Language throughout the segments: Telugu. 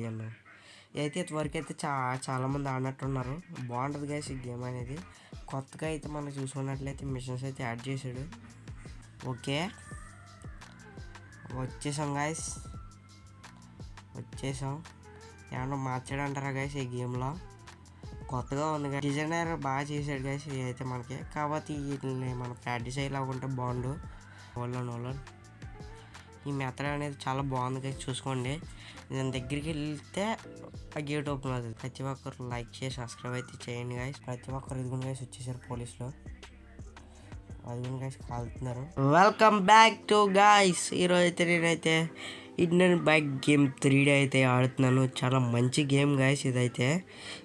ఏలియన్. అయితే ఇంతవరకు అయితే చాలామంది ఆడినట్టున్నారు. బాగుంటుంది గైస్ ఈ గేమ్ అనేది. కొత్తగా అయితే మనం చూసుకున్నట్లయితే మిషన్స్ అయితే యాడ్ చేశాడు. ఓకే వచ్చేసాం గైస్, వచ్చేసాం. ఏమన్నా మార్చాడంటారా గైస్ ఈ గేమ్లో? కొత్తగా ఉంది గైస్, డిజైనర్ బాగా చేశాడు గైస్ అయితే మనకి. కాబట్టి వీటిని మనం ప్రాక్టీస్ అయ్యేలా ఉంటే బాగుండు. ఓలోన్ ఈ మెథడ్ అనేది చాలా బాగుంది గైస్, చూసుకోండి. నేను దగ్గరికి వెళ్తే ఆ గేట్ ఓపెన్ అవుతుంది. ప్రతి ఒక్కరు లైక్ చేసి సబ్స్క్రైబ్ అయితే చేయండి గైస్. ప్రతి ఒక్కరు ఇదిగుని గైస్ వచ్చేసారు పోలీసులు, అదిగుని గైస్ కాలుతున్నారు. Welcome back to guys. ఈరోజు అయితే నేనైతే ఇండియన్ బైక్ గేమ్ 3D అయితే ఆడుతున్నాను. చాలా మంచి గేమ్ గైస్ ఇదైతే.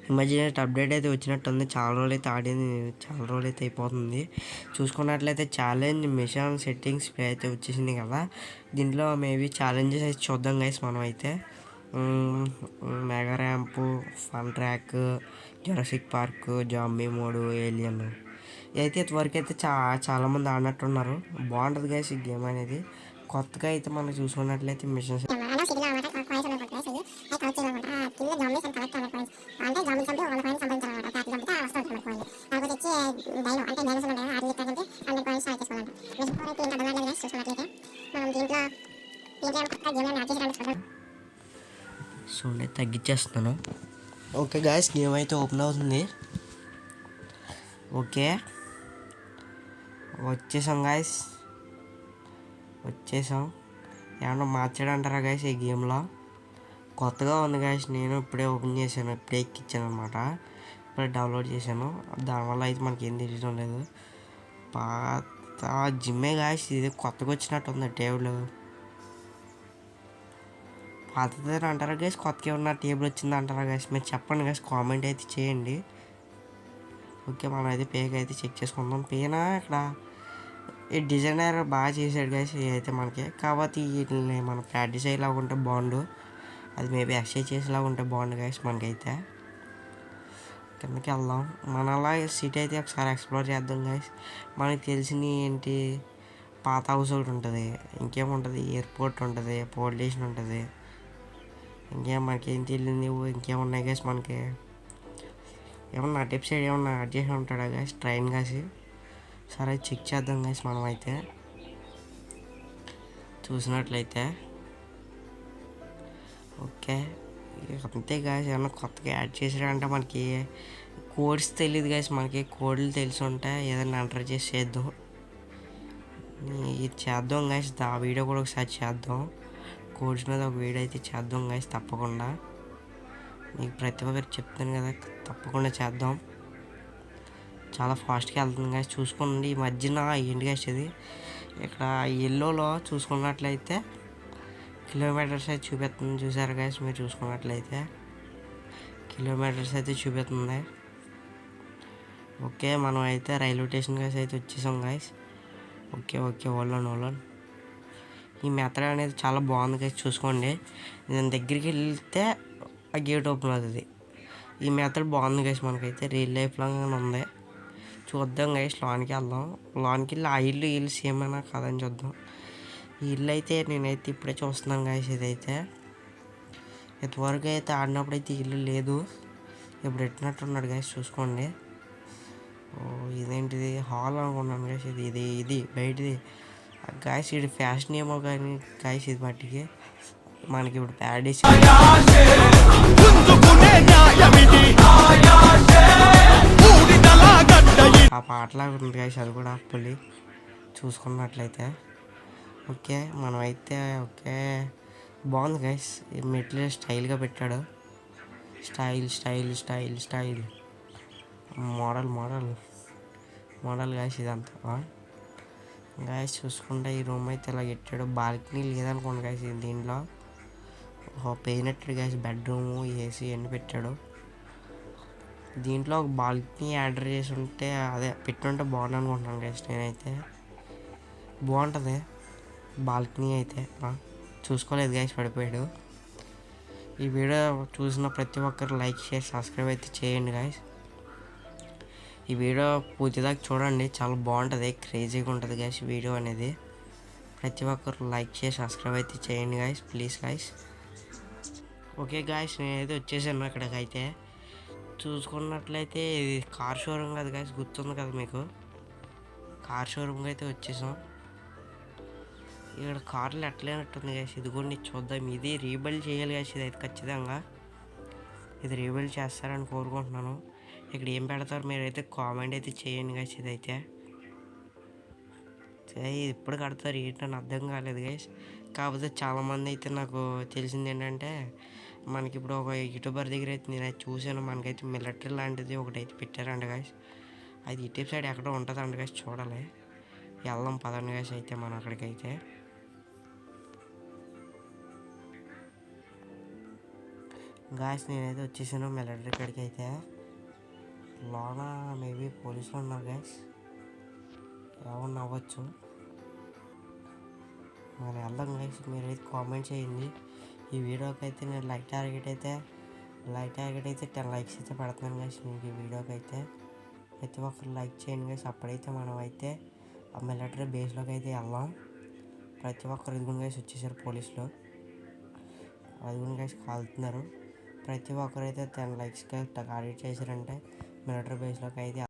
ఈ మధ్య అప్డేట్ అయితే వచ్చినట్టుంది. చాలా రోజులు అయితే ఆడింది, చాలా రోజులు అయితే అయిపోతుంది. చూసుకున్నట్లయితే ఛాలెంజ్ మిషన్ సెట్టింగ్స్ అయితే వచ్చేసింది కదా. దీంట్లో మేబీ ఛాలెంజెస్ అయితే చూద్దాం గైస్. మనం అయితే mega ramp, fun track, Jurassic park, zombie mode, alien అయితే ఇంతవరకు అయితే చాలామంది ఆడినట్టున్నారు. బాగుంటుంది గైస్ ఈ గేమ్ అనేది. కొత్తగా అయితే మనం చూసుకున్నట్లయితే మిషన్స్ చూడండి తగ్గించేస్తున్నాను. ఓకే గైస్, గేమ్ అయితే ఓపెన్ అవుతుంది. ఓకే వచ్చేసాం గైస్, వచ్చేసాం. ఏమన్నా మార్చాడంటారా గైస్ ఈ గేమ్లో? కొత్తగా ఉంది గైస్. నేను ఇప్పుడే ఓపెన్ చేశాను, ఇప్పుడే ఎక్కించాను అనమాట. ఇప్పుడే డౌన్లోడ్ చేశాను. దానివల్ల అయితే మనకి ఏం తెలియడం లేదు. పాత జిమ్మే గైస్ ఇది. కొత్తగా వచ్చినట్టు ఉంది టేబుల్. పాతదే అంటారా గైస్, కొత్తగా ఉన్న టేబుల్ వచ్చింది అంటారా గైస్? మీరు చెప్పండి గైస్, కామెంట్ అయితే చేయండి. ఓకే మనం అయితే పేకి అయితే చెక్ చేసుకుందాం. పేనా ఇక్కడ ఈ డిజైనర్ బాగా చేశాడు గైస్ అయితే మనకి. కాబట్టి వీటిని మనం ప్రాక్టీస్ అయ్యేలాగా ఉంటే బాగుండు. అది మేబీ ఎక్సర్సైజ్ చేసేలాగా ఉంటే బాగుండు గైస్. మనకైతే కిందకి వెళ్దాం. మన అలా సిటీ అయితే ఒకసారి ఎక్స్ప్లోర్ చేద్దాం గైస్. మనకి తెలిసిన ఏంటి, పాత హౌస్ ఒకటి ఉంటుంది, ఇంకేముంటుంది, ఎయిర్పోర్ట్ ఉంటుంది, పోలీస్ స్టేషన్ ఉంటుంది, ఇంకేం మనకేం తెలియదు. ఇంకేమున్నాయి గైస్ మనకి? ఏమన్నా అటు సైడ్ ఏమన్నా అడ్ చేసి ఉంటాడా గైస్ ట్రైన్ కాసి? సరే చెక్ చేద్దాం గైస్. మనం అయితే చూసినట్లయితే ఓకే అంతే గైస్. ఏమన్నా కొత్తగా యాడ్ చేసాడంటే మనకి కోడ్స్ తెలియదు గైస్. మనకి కోడ్లు తెలిసి ఉంటే ఏదైనా ఎంటర్ చేసి చేద్దాం. ఇది చేద్దాం గైస్. ఆ వీడియో కూడా ఒకసారి చేద్దాం. కోడ్స్ మీద ఒక వీడియో అయితే చేద్దాం గైస్ తప్పకుండా. మీకు ప్రతి ఒక్కరికి చెప్తాను కదా, తప్పకుండా చేద్దాం. చాలా ఫాస్ట్గా వెళ్తుంది గైస్, చూసుకోండి. ఈ మధ్యన ఏంటి గైస్ ఇది, ఇక్కడ ఎల్లోలో చూసుకున్నట్లయితే కిలోమీటర్స్ అయితే చూపిస్తుంది. చూసారు గైస్ మీరు? చూసుకున్నట్లయితే కిలోమీటర్స్ అయితే చూపిస్తుంది. ఓకే మనం అయితే రైల్వే స్టేషన్ గైస్ అయితే వచ్చేసాం గైస్. ఓకే ఓలోన్ ఈ మెథడ్ అనేది చాలా బాగుంది గైస్, చూసుకోండి. నేను దగ్గరికి వెళ్తే ఆ గేట్ ఓపెన్ అవుతుంది. ఈ మెథడ్ బాగుంది గైస్. మనకైతే రియల్ లైఫ్ లాగానే ఉంది. చూద్దాం గైస్, లోనికి వెళ్దాం. లోనికి వెళ్ళి ఆ ఇల్లు సేమ్ అయినా కాదని చూద్దాం. ఈ ఇల్లు అయితే నేనైతే ఇప్పుడే చూస్తున్నాను గైస్. ఇదైతే ఇంతవరకు అయితే ఆడినప్పుడు అయితే ఇల్లు లేదు, ఇప్పుడు ఎట్టినట్టున్నాడు గైస్. చూసుకోండి. ఇదేంటిది, హాల్ అనుకున్నాను గైస్. ఇది బయటిది గైస్. ఇది ఫ్యాషన్ ఏమో కానీ గైస్, ఇది మట్టికి మనకి ఇప్పుడు ప్యారడైస్ ఆ పాటలాగా ఉంది గైస్. అది కూడా పులి చూసుకున్నట్లయితే. ఓకే మనం అయితే ఓకే బాగుంది గైస్. ఈ మెట్లు స్టైల్గా పెట్టాడు. స్టైల్ మోడల్ గైస్ ఇదంతా. గైస్ చూసుకుంటే ఈ రూమ్ అయితే ఇలా పెట్టాడు. బాల్కనీ లేదనుకోండి గైస్ దీంట్లో. పెయినెట్టెడ్ గైస్. బెడ్రూము, ఏసీ అన్నీ పెట్టాడు. దీంట్లో ఒక బాల్కనీ ఆర్డర్ చేసి ఉంటే, అదే పెట్టుంటే బాగుంది అనుకుంటున్నాను గైస్. నేనైతే బాగుంటుంది బాల్కనీ అయితే. చూసుకోలేదు గైస్, పడిపోయాడు. ఈ వీడియో చూసిన ప్రతి ఒక్కరు లైక్ చేసి సబ్స్క్రైబ్ అయితే చేయండి గైస్. ఈ వీడియో పూర్తిదాకా చూడండి, చాలా బాగుంటుంది, క్రేజీగా ఉంటుంది గైస్ వీడియో అనేది. ప్రతి ఒక్కరు లైక్ చేసి సబ్స్క్రైబ్ అయితే చేయండి guys, please guys. Okay guys, నేనైతే వచ్చేసాను అక్కడికైతే. చూసుకున్నట్లయితే ఇది కార్ షోరూమ్ కదా గాయస్, గుర్తుంది కదా మీకు? కార్ షోరూమ్కి అయితే వచ్చేసాం. ఇక్కడ కార్లు ఎట్లయినట్టుంది గాయస్, ఇది కూడా నీకు చూద్దాం. ఇది రీబిల్డ్ చేయాలి గాయస్, ఇది అయితే ఖచ్చితంగా ఇది రీబిల్డ్ చేస్తారని కోరుకుంటున్నాను. ఇక్కడ ఏం పెడతారు మీరైతే కామెంట్ అయితే చేయండి గాయస్. ఇదైతే ఇది ఎప్పుడు కడతారు ఏంటని అర్థం కాలేదు గైస్. కాకపోతే చాలామంది అయితే నాకు తెలిసింది ఏంటంటే, మనకి ఇప్పుడు ఒక యూట్యూబర్ దగ్గర అయితే నేనైతే చూసాను, మనకైతే మిలిటరీ లాంటిది ఒకటి అయితే పెట్టారంట గైస్. అది ఇటు సైడ్ ఎక్కడో ఉంటుందంట గైస్, చూడాలి. వెళ్దాం పదండి గైస్ అయితే మనం అక్కడికైతే. గాయస్ నేనైతే వచ్చేసాను మిలిటరీ కాడికి అయితే. లోన మేబీ పోలీసులు ఉన్నారు గైస్, ఏమన్నా అవ్వచ్చు. మరి వెళ్దాం గైస్, మీరైతే కామెంట్ చేయండి. ఈ వీడియోకి అయితే నేను లైక్ టార్గెట్ అయితే 10 లైక్స్ అయితే పెడుతున్నాను గైస్. మీకు ఈ వీడియోకి అయితే ప్రతి ఒక్కరు లైక్ చేయండి గైస్. అప్పుడైతే మనం అయితే ఆ మిలిటరీ బేస్లోకి అయితే వెళ్దాం. ప్రతి ఒక్కరు ఇదిగుండి గైస్ వచ్చేసారు పోలీసులు, అదిగుండి గైస్ కాలుతున్నారు. ప్రతి ఒక్కరు అయితే 10 లైక్స్కి టార్గెట్ చేశారంటే మిలిటరీ బేస్లోకి అయితే